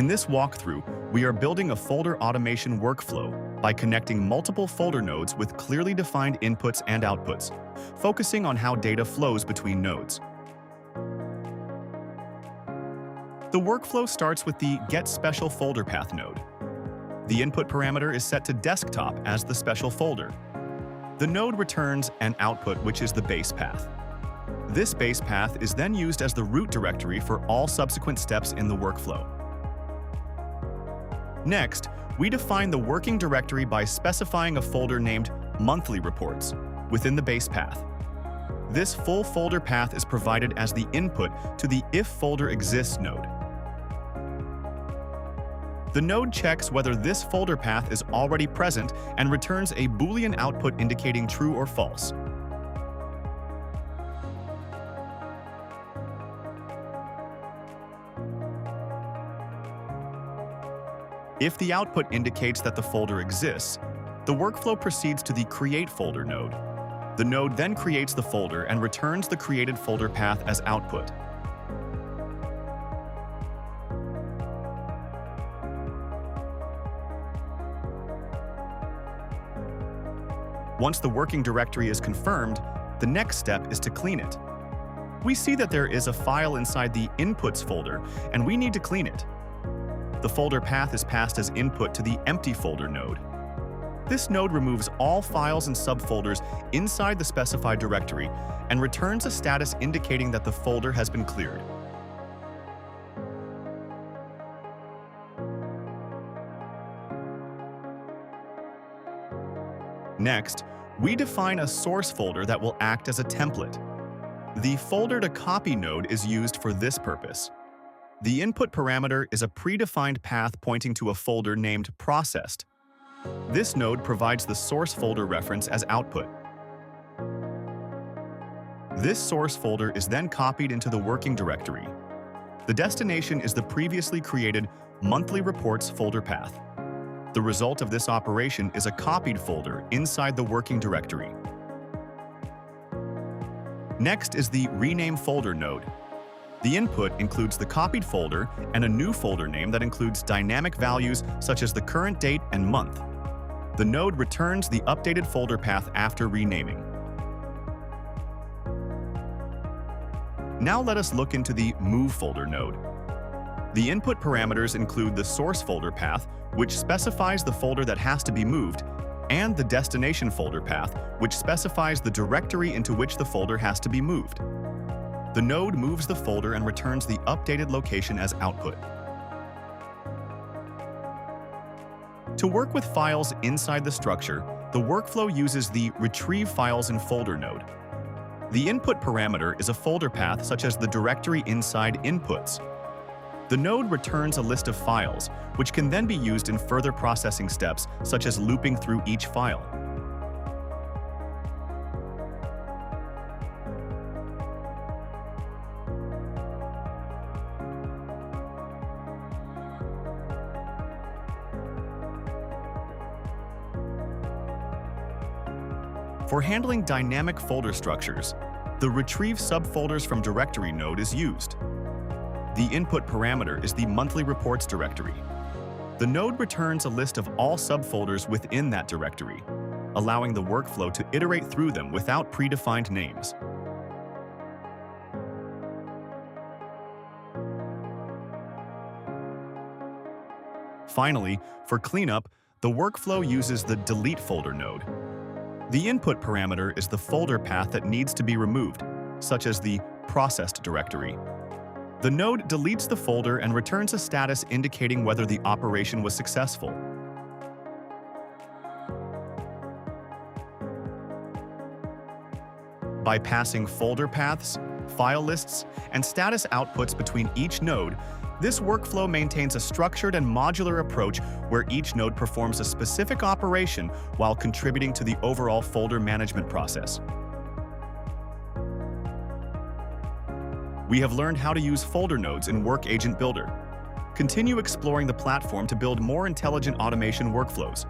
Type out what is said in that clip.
In this walkthrough, we are building a folder automation workflow by connecting multiple folder nodes with clearly defined inputs and outputs, focusing on how data flows between nodes. The workflow starts with the Get Special Folder Path node. The input parameter is set to desktop as the special folder. The node returns an output, which is the base path. This base path is then used as the root directory for all subsequent steps in the workflow. Next, we define the working directory by specifying a folder named Monthly Reports within the base path. This full folder path is provided as the input to the If Folder Exists node. The node checks whether this folder path is already present and returns a Boolean output indicating true or false. If the output indicates that the folder exists, the workflow proceeds to the Create Folder node. The node then creates the folder and returns the created folder path as output. Once the working directory is confirmed, the next step is to clean it. We see that there is a file inside the Inputs folder, and we need to clean it. The folder path is passed as input to the Empty Folder node. This node removes all files and subfolders inside the specified directory and returns a status indicating that the folder has been cleared. Next, we define a source folder that will act as a template. The Folder to Copy node is used for this purpose. The input parameter is a predefined path pointing to a folder named Processed. This node provides the source folder reference as output. This source folder is then copied into the working directory. The destination is the previously created Monthly Reports folder path. The result of this operation is a copied folder inside the working directory. Next is the Rename Folder node. The input includes the copied folder and a new folder name that includes dynamic values such as the current date and month. The node returns the updated folder path after renaming. Now let us look into the Move Folder node. The input parameters include the source folder path, which specifies the folder that has to be moved, and the destination folder path, which specifies the directory into which the folder has to be moved. The node moves the folder and returns the updated location as output. To work with files inside the structure, the workflow uses the Retrieve Files in Folder node. The input parameter is a folder path such as the directory inside Inputs. The node returns a list of files, which can then be used in further processing steps, such as looping through each file. For handling dynamic folder structures, the Retrieve Subfolders from Directory node is used. The input parameter is the Monthly Reports directory. The node returns a list of all subfolders within that directory, allowing the workflow to iterate through them without predefined names. Finally, for cleanup, the workflow uses the Delete Folder node. The input parameter is the folder path that needs to be removed, such as the Processed directory. The node deletes the folder and returns a status indicating whether the operation was successful. By passing folder paths, file lists, and status outputs between each node, this workflow maintains a structured and modular approach where each node performs a specific operation while contributing to the overall folder management process. We have learned how to use folder nodes in Work Agent Builder. Continue exploring the platform to build more intelligent automation workflows.